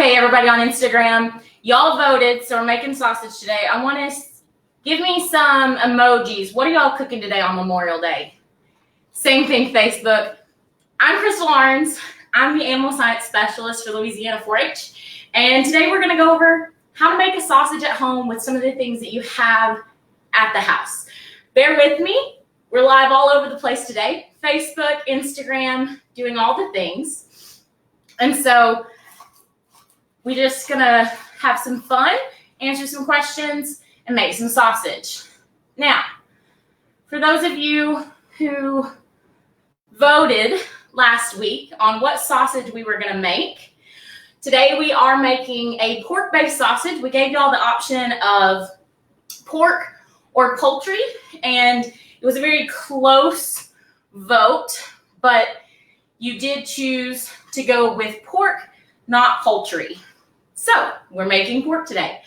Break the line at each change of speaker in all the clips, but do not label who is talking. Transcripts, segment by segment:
Okay, everybody on Instagram, y'all voted, so we're making sausage today. I want to give me some emojis. What are y'all cooking today on Memorial Day? Same thing, Facebook. I'm Crystal Ahrens. I'm the animal science specialist for Louisiana 4-H, and today we're going to go over how to make a sausage at home with some of the things that you have at the house. Bear with me. We're live all over the place today. Facebook, Instagram, doing all the things. And so we're just gonna have some fun, answer some questions, and make some sausage. Now, for those of you who voted last week on what sausage we were gonna make, today we are making a pork-based sausage. We gave y'all the option of pork or poultry, and it was a very close vote, but you did choose to go with pork, not poultry. So we're making pork today.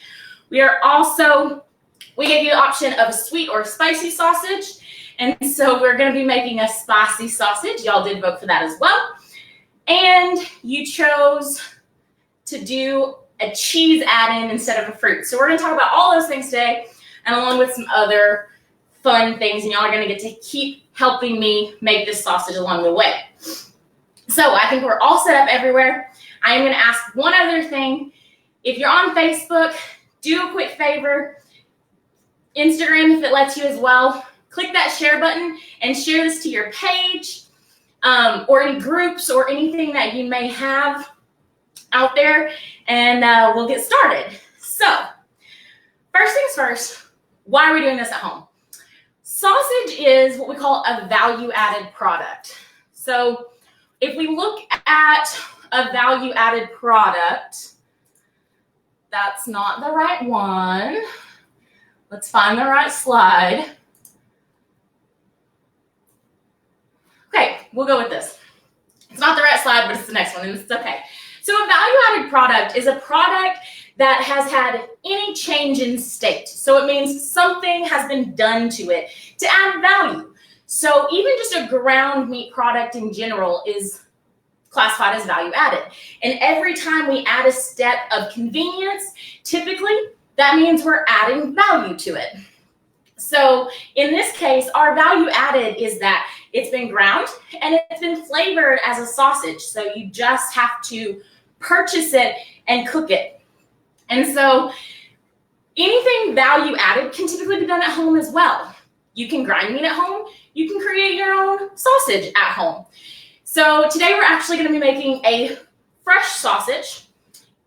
We gave you the option of a sweet or spicy sausage, and so we're going to be making a spicy sausage. Y'all did vote for that as well. And you chose to do a cheese add-in instead of a fruit. So we're going to talk about all those things today, and along with some other fun things, and y'all are going to get to keep helping me make this sausage along the way. So I think we're all set up everywhere. I am going to ask one other thing. If you're on Facebook, do a quick favor. Instagram, if it lets you as well, click that share button and share this to your page or any groups or anything that you may have out there, and we'll get started. So first things first, why are we doing this at home? Sausage is what we call a value-added product. So if we look at a value-added product, that's not the right one. Let's find the right slide. Okay, we'll go with this. It's not the right slide, but it's the next one, and it's okay. So a value-added product is a product that has had any change in state. So it means something has been done to it to add value. So even just a ground meat product in general is classified as value added. And every time we add a step of convenience, typically that means we're adding value to it. So in this case, our value added is that it's been ground and it's been flavored as a sausage. So you just have to purchase it and cook it. And so anything value added can typically be done at home as well. You can grind meat at home. You can create your own sausage at home. So today we're actually going to be making a fresh sausage.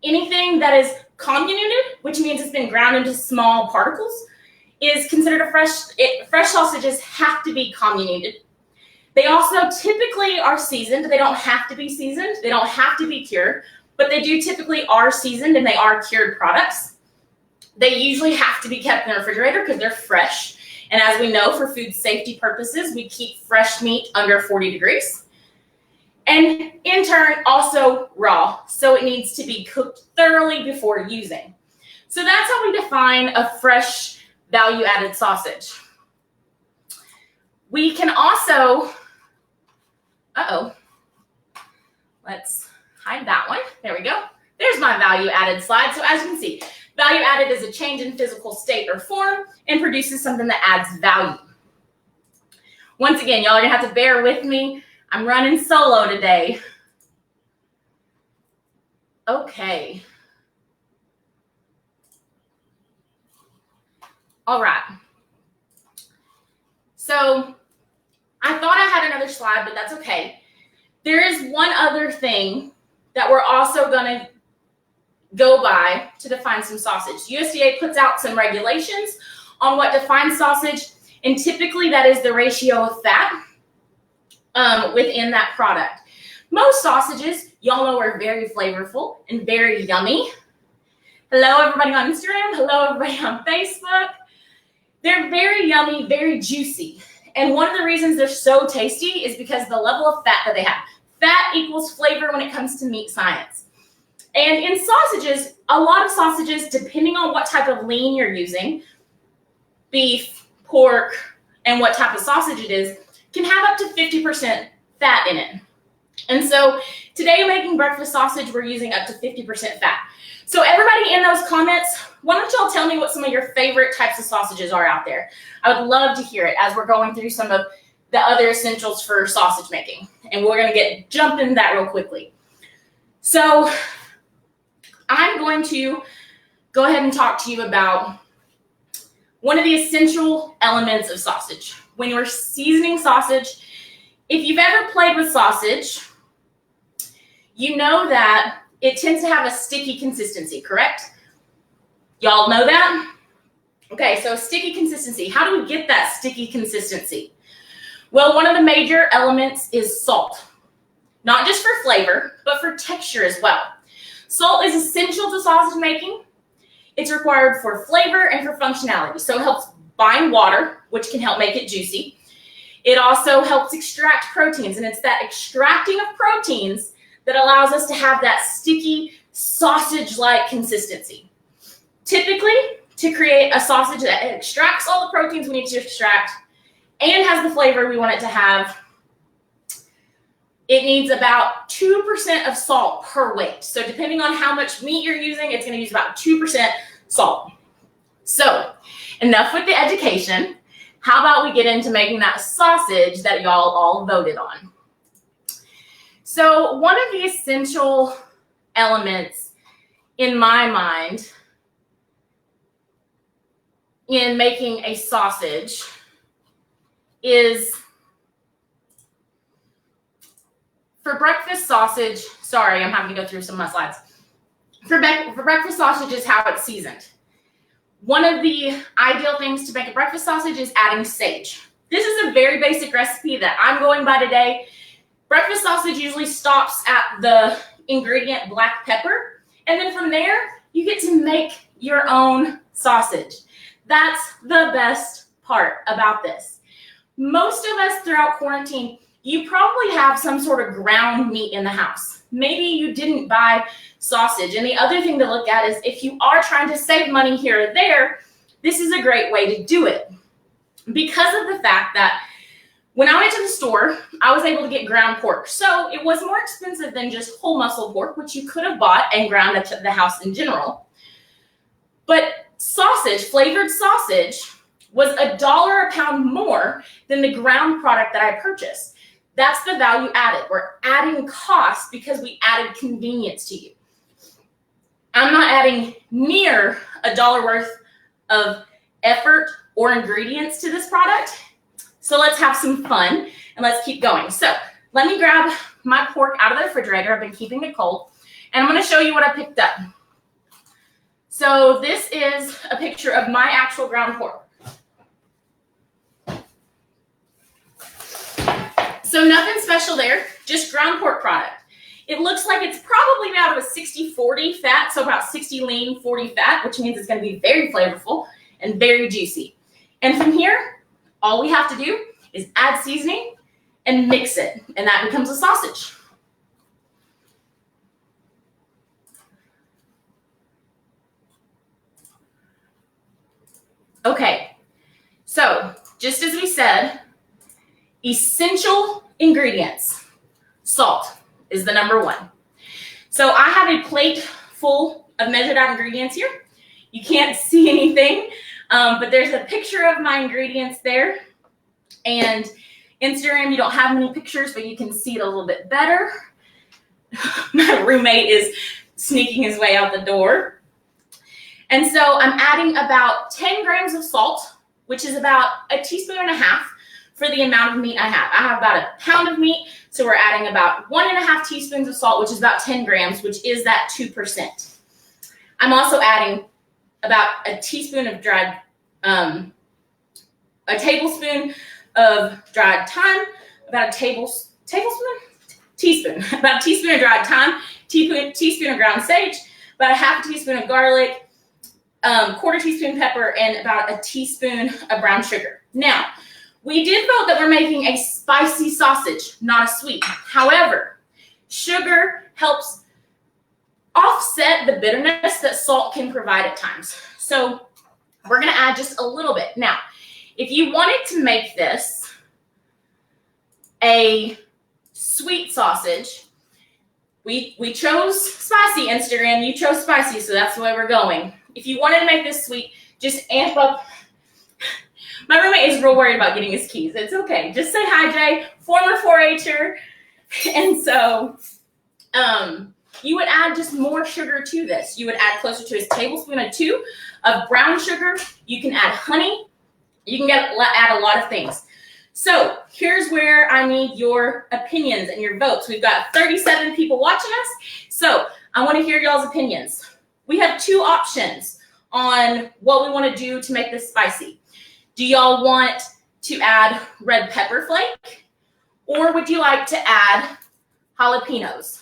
Anything that is comminuted, which means it's been ground into small particles, is considered a fresh. Fresh sausages have to be comminuted. They also typically are seasoned. They don't have to be seasoned. They don't have to be cured, but they do typically are seasoned and they are cured products. They usually have to be kept in the refrigerator because they're fresh. And as we know, for food safety purposes, we keep fresh meat under 40 degrees. And in turn, also raw. So it needs to be cooked thoroughly before using. So that's how we define a fresh value-added sausage. We can also, let's hide that one. There we go. There's my value-added slide. So as you can see, value-added is a change in physical state or form and produces something that adds value. Once again, y'all are gonna have to bear with me. I'm running solo today. Okay. All right. So I thought I had another slide, but that's okay. There is one other thing that we're also gonna go by to define some sausage. USDA puts out some regulations on what defines sausage, and typically that is the ratio of fat within that product. Most sausages, y'all know, are very flavorful and very yummy. Hello, everybody on Instagram. Hello, everybody on Facebook. They're very yummy, very juicy. And one of the reasons they're so tasty is because the level of fat that they have. Fat equals flavor when it comes to meat science. And in sausages, a lot of sausages, depending on what type of lean you're using, beef, pork, and what type of sausage it is, can have up to 50% fat in it. And so today making breakfast sausage, we're using up to 50% fat. So everybody in those comments, why don't y'all tell me what some of your favorite types of sausages are out there? I would love to hear it as we're going through some of the other essentials for sausage making. And we're going to jump into that real quickly. So I'm going to go ahead and talk to you about one of the essential elements of sausage. When you're seasoning sausage, if you've ever played with sausage, you know that it tends to have a sticky consistency, correct? Y'all know that? Okay, so sticky consistency. How do we get that sticky consistency? Well, one of the major elements is salt. Not just for flavor, but for texture as well. Salt is essential to sausage making. It's required for flavor and for functionality. So it helps bind water, which can help make it juicy. It also helps extract proteins, and it's that extracting of proteins that allows us to have that sticky sausage-like consistency. Typically, to create a sausage that extracts all the proteins we need to extract and has the flavor we want it to have, it needs about 2% of salt per weight. So depending on how much meat you're using, it's going to use about 2% salt. So enough with the education. How about we get into making that sausage that y'all all voted on? So one of the essential elements in my mind in making a sausage is for breakfast sausage. Sorry, I'm having to go through some of my slides. For breakfast sausage is how it's seasoned. One of the ideal things to make a breakfast sausage is adding sage. This is a very basic recipe that I'm going by today. Breakfast sausage usually stops at the ingredient black pepper, and then from there, you get to make your own sausage. That's the best part about this. Most of us throughout quarantine, you probably have some sort of ground meat in the house. Maybe you didn't buy sausage. And the other thing to look at is if you are trying to save money here or there, this is a great way to do it. Because of the fact that when I went to the store, I was able to get ground pork. So it was more expensive than just whole muscle pork, which you could have bought and ground at the house in general. But sausage, flavored sausage, was $1 a pound more than the ground product that I purchased. That's the value added. We're adding cost because we added convenience to you. I'm not adding near $1 worth of effort or ingredients to this product. So let's have some fun and let's keep going. So let me grab my pork out of the refrigerator. I've been keeping it cold. And I'm going to show you what I picked up. So this is a picture of my actual ground pork. So nothing special there, just ground pork product. It looks like it's probably out of a 60-40 fat, so about 60 lean, 40 fat, which means it's going to be very flavorful and very juicy. And from here, all we have to do is add seasoning and mix it, and that becomes a sausage. Okay, so just as we said, essential ingredients. Salt is the number one. So I have a plate full of measured out ingredients here. You can't see anything, but there's a picture of my ingredients there. And Instagram, you don't have many pictures, but you can see it a little bit better. My roommate is sneaking his way out the door. And so I'm adding about 10 grams of salt, which is about a teaspoon and a half for the amount of meat I have. I have about a pound of meat, so we're adding about 1.5 teaspoons of salt, which is about 10 grams, which is that 2%. I'm also adding about a teaspoon of dried, a tablespoon of dried thyme, about a teaspoon of dried thyme, teaspoon of ground sage, about a half a teaspoon of garlic, quarter teaspoon pepper, and about a teaspoon of brown sugar. Now, we did vote that we're making a spicy sausage, not a sweet. However, sugar helps offset the bitterness that salt can provide at times. So we're going to add just a little bit. Now, if you wanted to make this a sweet sausage. We chose spicy, Instagram. You chose spicy, so that's the way we're going. If you wanted to make this sweet, just amp up. My roommate is real worried about getting his keys. It's okay. Just say hi, Jay. Former 4-H'er. And so you would add just more sugar to this. You would add closer to a tablespoon or 2 of brown sugar. You can add honey. You can add a lot of things. So here's where I need your opinions and your votes. We've got 37 people watching us. So I want to hear y'all's opinions. We have 2 options on what we want to do to make this spicy. Do y'all want to add red pepper flake, or would you like to add jalapenos?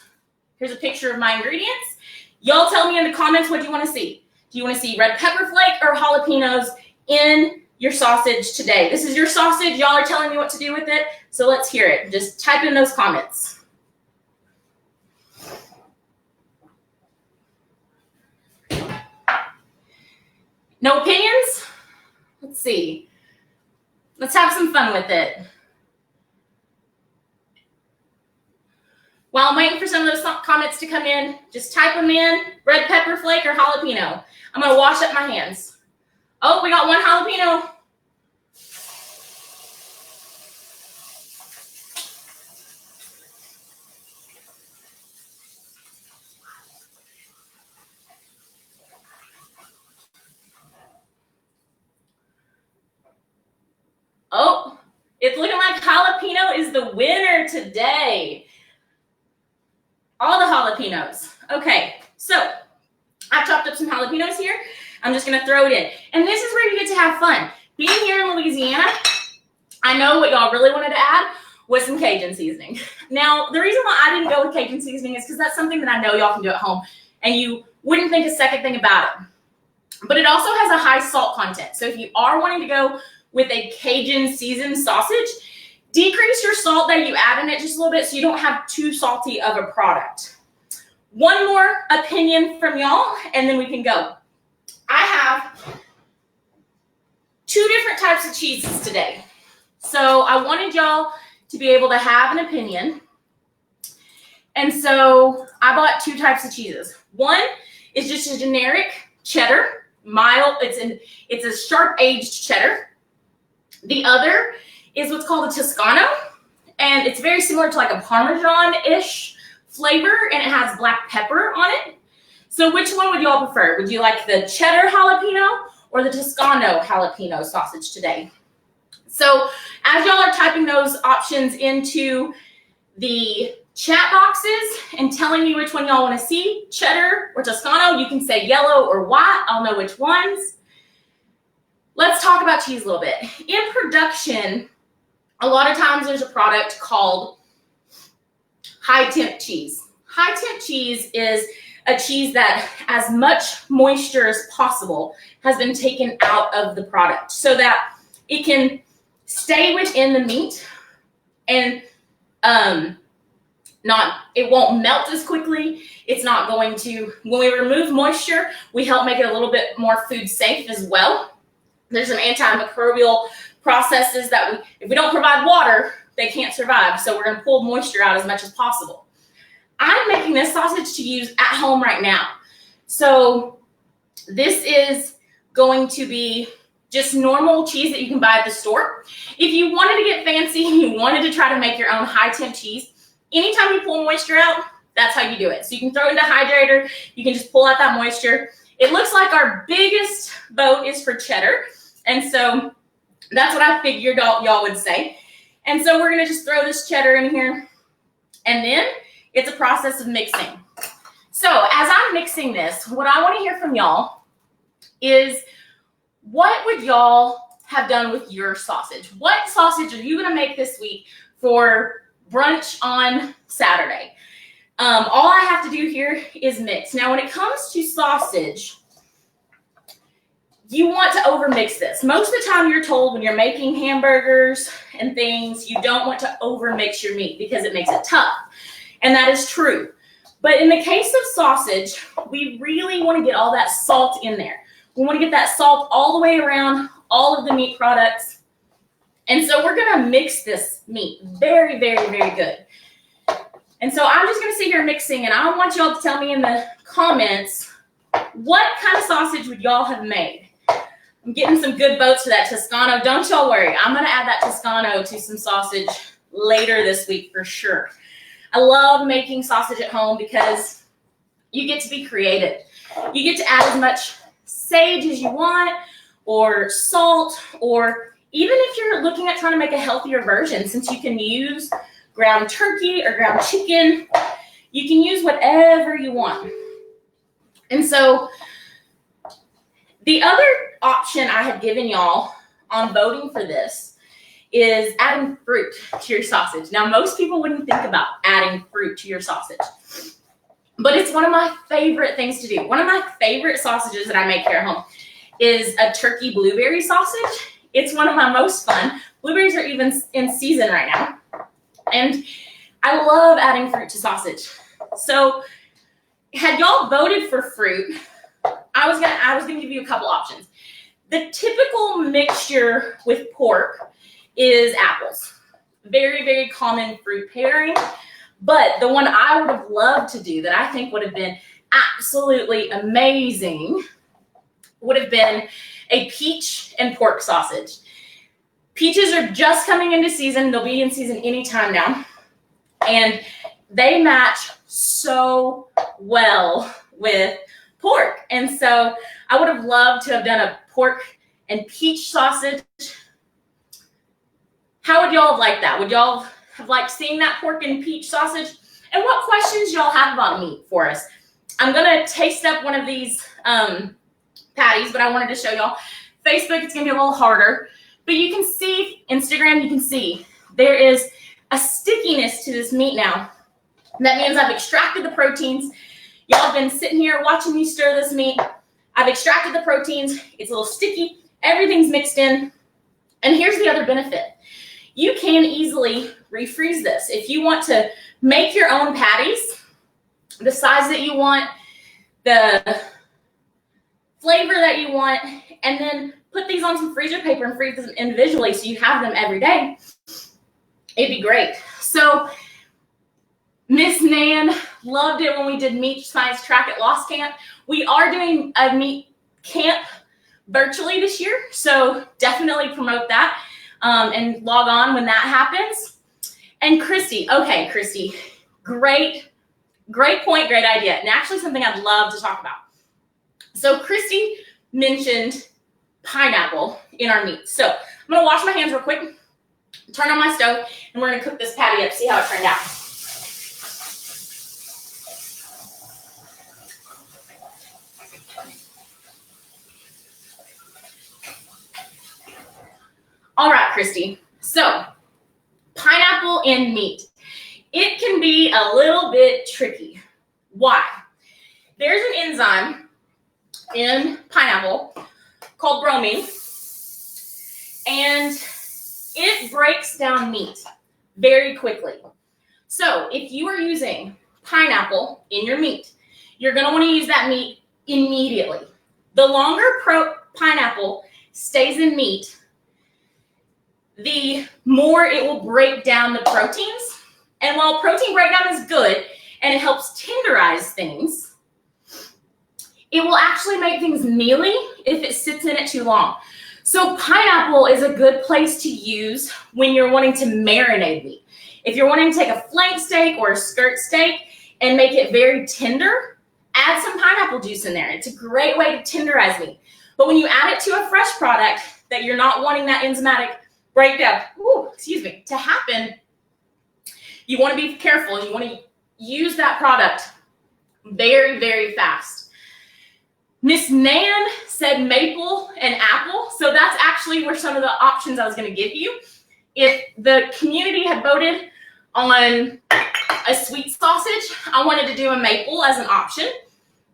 Here's a picture of my ingredients. Y'all tell me in the comments, what do you want to see? Do you want to see red pepper flake or jalapenos in your sausage today? This is your sausage. Y'all are telling me what to do with it, so let's hear it. Just type in those comments. No opinions? Let's see. Let's have some fun with it. While I'm waiting for some of those comments to come in, just type them in, red pepper flake or jalapeno. I'm going to wash up my hands. Oh, we got 1 jalapeno. Oh, it's looking like jalapeno is the winner today. All the jalapenos. Okay, so I've chopped up some jalapenos here. I'm just gonna throw it in. And this is where you get to have fun. Being here in Louisiana, I know what y'all really wanted to add was some Cajun seasoning. Now, the reason why I didn't go with Cajun seasoning is because that's something that I know y'all can do at home and you wouldn't think a second thing about it. But it also has a high salt content. So if you are wanting to go with a Cajun seasoned sausage, decrease your salt that you add in it just a little bit so you don't have too salty of a product. One more opinion from y'all, and then we can go. I have 2 different types of cheeses today. So I wanted y'all to be able to have an opinion. And so I bought 2 types of cheeses. One is just a generic cheddar, mild. It's a sharp aged cheddar. The other is what's called a Toscano, and it's very similar to like a Parmesan-ish flavor, and it has black pepper on it. So which one would y'all prefer? Would you like the cheddar jalapeno or the Toscano jalapeno sausage today? So as y'all are typing those options into the chat boxes and telling me which one y'all want to see, cheddar or Toscano, you can say yellow or white. I'll know which ones. Let's talk about cheese a little bit. In production, a lot of times there's a product called high temp cheese. High temp cheese is a cheese that as much moisture as possible has been taken out of the product so that it can stay within the meat and it won't melt as quickly. It's not going to, when we remove moisture, we help make it a little bit more food safe as well. There's some antimicrobial processes that if we don't provide water, they can't survive. So we're going to pull moisture out as much as possible. I'm making this sausage to use at home right now. So this is going to be just normal cheese that you can buy at the store. If you wanted to get fancy and you wanted to try to make your own high temp cheese, anytime you pull moisture out, that's how you do it. So you can throw it into a hydrator. You can just pull out that moisture. It looks like our biggest vote is for cheddar. And so that's what I figured y'all would say. And so we're going to just throw this cheddar in here. And then it's a process of mixing. So as I'm mixing this, what I want to hear from y'all is what would y'all have done with your sausage? What sausage are you going to make this week for brunch on Saturday? All I have to do here is mix. Now, when it comes to sausage, you want to overmix this. Most of the time you're told when you're making hamburgers and things, you don't want to overmix your meat because it makes it tough. And that is true. But in the case of sausage, we really want to get all that salt in there. We want to get that salt all the way around all of the meat products. And so we're going to mix this meat very, very, very good. And so I'm just going to sit here mixing, and I want y'all to tell me in the comments, what kind of sausage would y'all have made? I'm getting some good votes for that Toscano. Don't y'all worry. I'm going to add that Toscano to some sausage later this week for sure. I love making sausage at home because you get to be creative. You get to add as much sage as you want, or salt, or even if you're looking at trying to make a healthier version, since you can use ground turkey or ground chicken, you can use whatever you want. And so the other option I had given y'all on voting for this is adding fruit to your sausage. Now, most people wouldn't think about adding fruit to your sausage, but it's one of my favorite things to do. One of my favorite sausages that I make here at home is a turkey blueberry sausage. It's one of my most fun. Blueberries are even in season right now. And I love adding fruit to sausage. So had y'all voted for fruit, I was gonna give you a couple options. The typical mixture with pork is apples. Very, very common fruit pairing. But the one I would have loved to do that I think would have been absolutely amazing would have been a peach and pork sausage. Peaches are just coming into season. They'll be in season anytime now. And they match so well with pork. And so I would have loved to have done a pork and peach sausage. How would y'all have liked that? Would y'all have liked seeing that pork and peach sausage? And what questions y'all have about meat for us? I'm going to taste up one of these patties, but I wanted to show y'all. Facebook, it's going to be a little harder. But you can see, Instagram, you can see there is a stickiness to this meat now. That means I've extracted the proteins. Y'all have been sitting here watching me stir this meat. I've extracted the proteins. It's a little sticky. Everything's mixed in. And here's the other benefit. You can easily refreeze this. If you want to make your own patties, the size that you want, the flavor that you want, and then put these on some freezer paper and freeze them individually so you have them every day, it'd be great. So Miss Nan loved it when we did meat science track at Lost Camp. We are doing a meat camp virtually this year, so definitely promote that and log on when that happens. And Christy, okay, Christy, great point, great idea, and actually something I'd love to talk about. So Christy mentioned pineapple in our meat. So I'm gonna wash my hands real quick, turn on my stove, and we're gonna cook this patty up, see how it turned out. All right, Christy. So pineapple in meat. It can be a little bit tricky. Why? There's an enzyme in pineapple called bromine, and it breaks down meat very quickly. So if you are using pineapple in your meat, you're going to want to use that meat immediately. The longer pineapple stays in meat, the more it will break down the proteins. And while protein breakdown is good and it helps tenderize things, it will actually make things mealy if it sits in it too long. So pineapple is a good place to use when you're wanting to marinate meat. If you're wanting to take a flank steak or a skirt steak and make it very tender, add some pineapple juice in there. It's a great way to tenderize meat. But when you add it to a fresh product that you're not wanting that enzymatic breakdown, to happen, you want to be careful. You want to use that product very, very fast. Miss Nan said maple and apple, so that's actually were some of the options I was going to give you. If the community had voted on a sweet sausage, I wanted to do a maple as an option,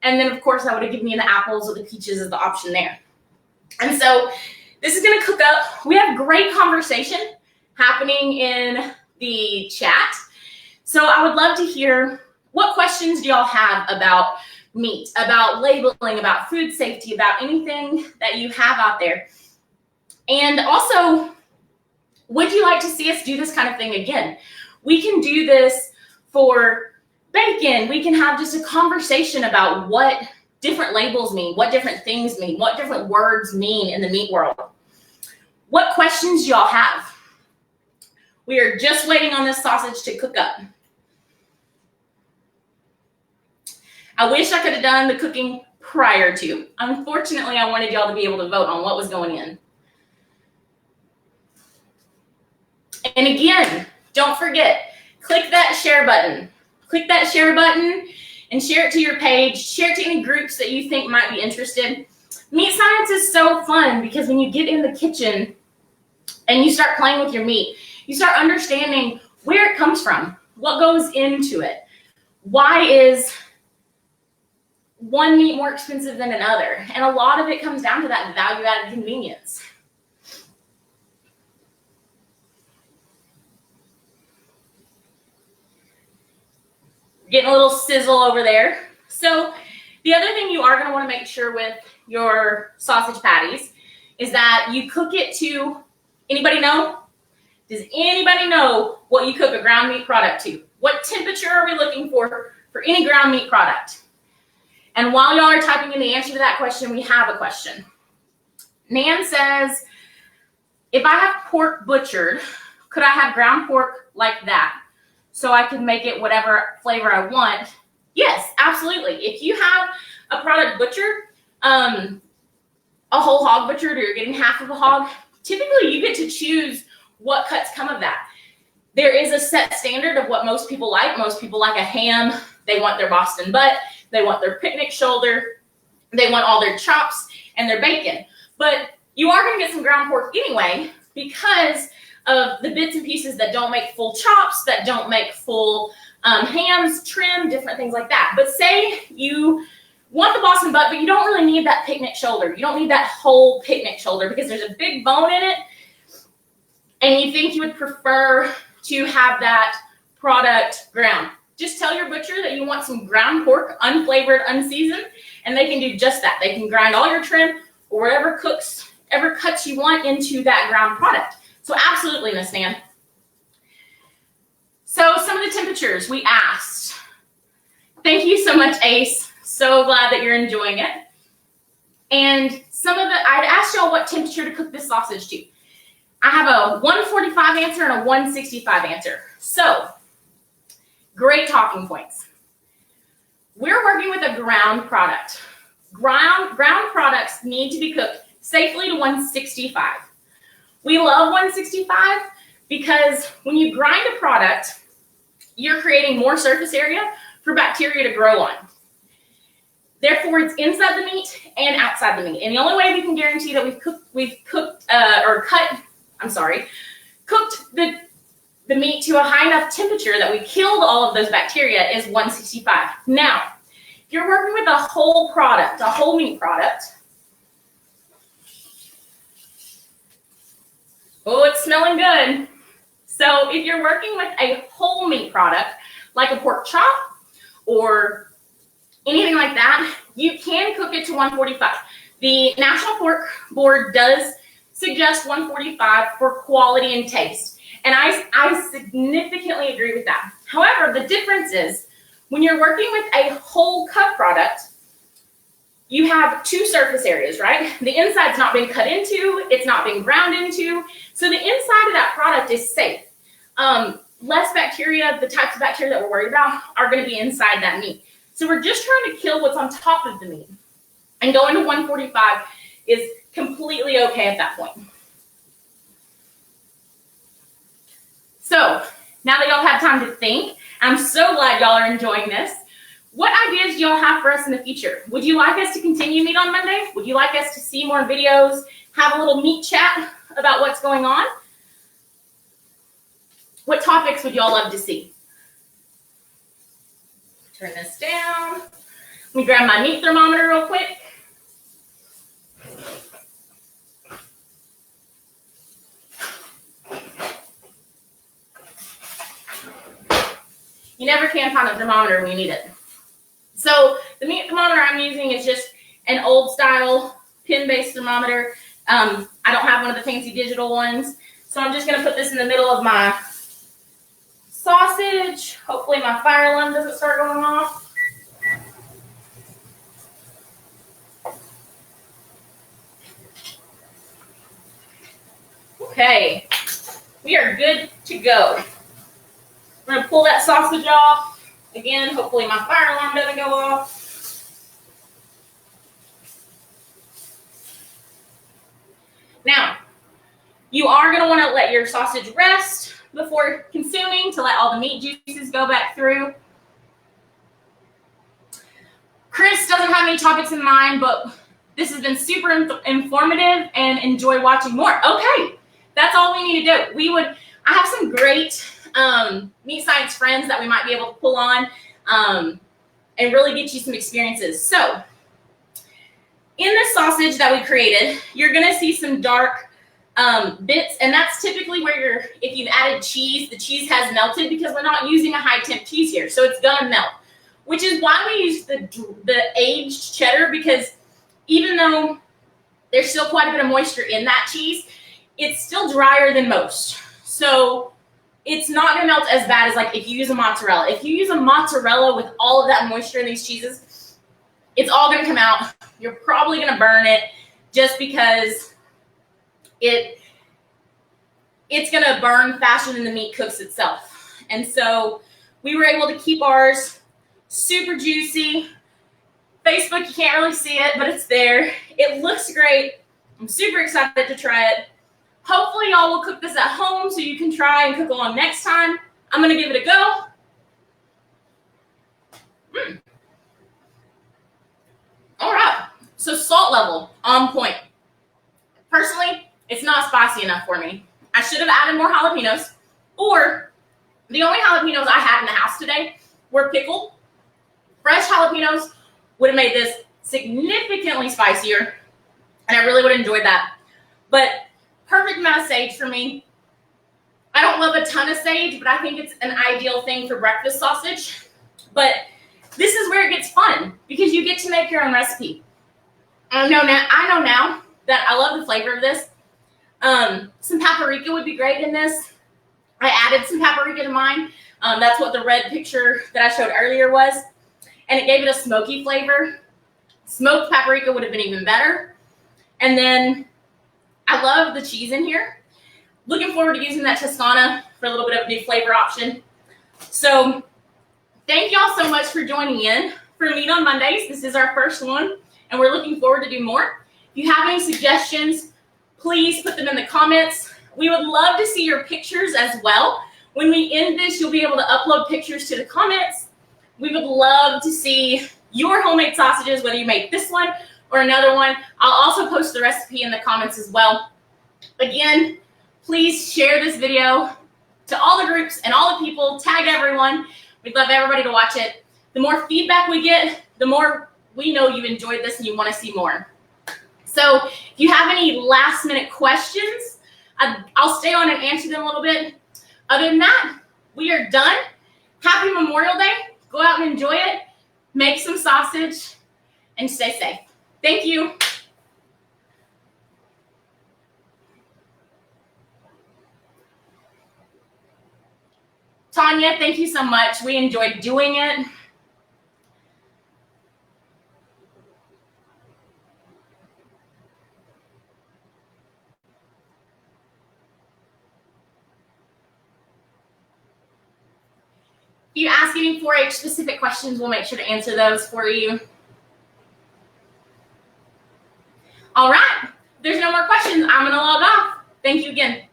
and then of course I would have given you the apples or the peaches as the option there. And so this is going to cook up. We have great conversation happening in the chat, so I would love to hear what questions do y'all have about meat, about labeling, about food safety, about anything that you have out there. And also, would you like to see us do this kind of thing again? We can do this For bacon, we can have just a conversation about what different labels mean, what different things mean, what different words mean in the meat world. What questions do y'all have? We are just waiting on this sausage to cook up. I wish I could have done the cooking prior to. Unfortunately, I wanted y'all to be able to vote on what was going in. And again, don't forget, click that share button. Click that share button and share it to your page. Share it to any groups that you think might be interested. Meat science is so fun because when you get in the kitchen and you start playing with your meat, you start understanding where it comes from, what goes into it. Why is one meat more expensive than another? And a lot of it comes down to that value-added convenience. Getting a little sizzle over there. So the other thing you are going to want to make sure with your sausage patties is that you cook it to, anybody know? Does anybody know what you cook a ground meat product to? What temperature are we looking for any ground meat product? And while y'all are typing in the answer to that question, we have a question. Nan says, if I have pork butchered, could I have ground pork like that so I can make it whatever flavor I want? Yes, absolutely. If you have a product butchered, a whole hog butchered, or you're getting half of a hog, typically you get to choose what cuts come of that. There is a set standard of what most people like. Most people like a ham. They want their Boston butt. They want their picnic shoulder. They want all their chops and their bacon. But you are going to get some ground pork anyway because of the bits and pieces that don't make full chops, that don't make full hams, trim, different things like that. But say you want the Boston butt, but you don't really need that picnic shoulder. You don't need that whole picnic shoulder because there's a big bone in it, and you think you would prefer to have that product ground. Just tell your butcher that you want some ground pork, unflavored, unseasoned, and they can do just that. They can grind all your trim or whatever cuts you want into that ground product. So absolutely, Miss Nan. So some of the temperatures we asked. Thank you so much, Ace. So glad that you're enjoying it. And I'd asked y'all what temperature to cook this sausage to. I have a 145 answer and a 165 answer. So, great talking points. We're working with a ground product. Ground products need to be cooked safely to 165. We love 165 because when you grind a product, you're creating more surface area for bacteria to grow on. Therefore, it's inside the meat and outside the meat. And the only way we can guarantee that we've cooked the meat to a high enough temperature that we killed all of those bacteria is 165. Now, if you're working with a whole product, a whole meat product, oh, it's smelling good. So if you're working with a whole meat product, like a pork chop or anything like that, you can cook it to 145. The National Pork Board does suggest 145 for quality and taste. And I significantly agree with that. However, the difference is when you're working with a whole cut product, you have two surface areas, right? The inside's not being cut into, it's not being ground into. So the inside of that product is safe. Less bacteria, the types of bacteria that we're worried about are going to be inside that meat. So we're just trying to kill what's on top of the meat. And going to 145 is completely okay at that point. So now that y'all have time to think, I'm so glad y'all are enjoying this. What ideas do y'all have for us in the future? Would you like us to continue meat on Monday? Would you like us to see more videos, have a little meat chat about what's going on? What topics would y'all love to see? Turn this down. Let me grab my meat thermometer real quick. You never can find a thermometer when you need it. So the meat thermometer I'm using is just an old style pin-based thermometer. I don't have one of the fancy digital ones. So I'm just going to put this in the middle of my sausage. Hopefully my fire alarm doesn't start going off. Okay, we are good to go. I'm gonna pull that sausage off. Again, hopefully my fire alarm doesn't go off. Now, you are gonna wanna let your sausage rest before consuming to let all the meat juices go back through. Chris doesn't have any topics in mind, but this has been super informative and enjoy watching more. Okay, that's all we need to do. I have some great meat science friends that we might be able to pull on and really get you some experiences. So in the sausage that we created, you're gonna see some dark bits, and that's typically where if you've added cheese, the cheese has melted because we're not using a high temp cheese here, so it's gonna melt, which is why we use the aged cheddar, because even though there's still quite a bit of moisture in that cheese, it's still drier than most. So it's not gonna melt as bad as like if you use a mozzarella. If you use a mozzarella with all of that moisture in these cheeses, it's all gonna come out. You're probably gonna burn it just because it's gonna burn faster than the meat cooks itself. And so we were able to keep ours super juicy. Facebook, you can't really see it, but it's there. It looks great. I'm super excited to try it. Hopefully y'all will cook this at home so you can try and cook along next time. I'm gonna give it a go. All right, so salt level on point. Personally, it's not spicy enough for me. I should have added more jalapenos, or the only jalapenos I had in the house today were pickled. Fresh jalapenos would have made this significantly spicier, and I really would have enjoyed that. But perfect amount of sage for me. I don't love a ton of sage, but I think it's an ideal thing for breakfast sausage. But this is where it gets fun, because you get to make your own recipe. I know now that I love the flavor of this. Some paprika would be great in this. I added some paprika to mine. That's what the red picture that I showed earlier was. And it gave it a smoky flavor. Smoked paprika would have been even better. And then I love the cheese in here. Looking forward to using that Toscana for a little bit of a new flavor option. So thank y'all so much for joining in for Meat on Mondays. This is our first one, and we're looking forward to do more. If you have any suggestions, please put them in the comments. We would love to see your pictures as well. When we end this, you'll be able to upload pictures to the comments. We would love to see your homemade sausages, whether you make this one or another one. I'll also post the recipe in the comments as well. Again, please share this video to all the groups and all the people. Tag everyone. We'd love everybody to watch it. The more feedback we get, the more we know you enjoyed this and you want to see more. So if you have any last minute questions, I'll stay on and answer them a little bit. Other than that, we are done. Happy Memorial Day. Go out and enjoy it. Make some sausage and stay safe. Thank you. Tanya, thank you so much. We enjoyed doing it. If you ask any 4-H specific questions, we'll make sure to answer those for you. All right. If there's no more questions, I'm going to log off. Thank you again.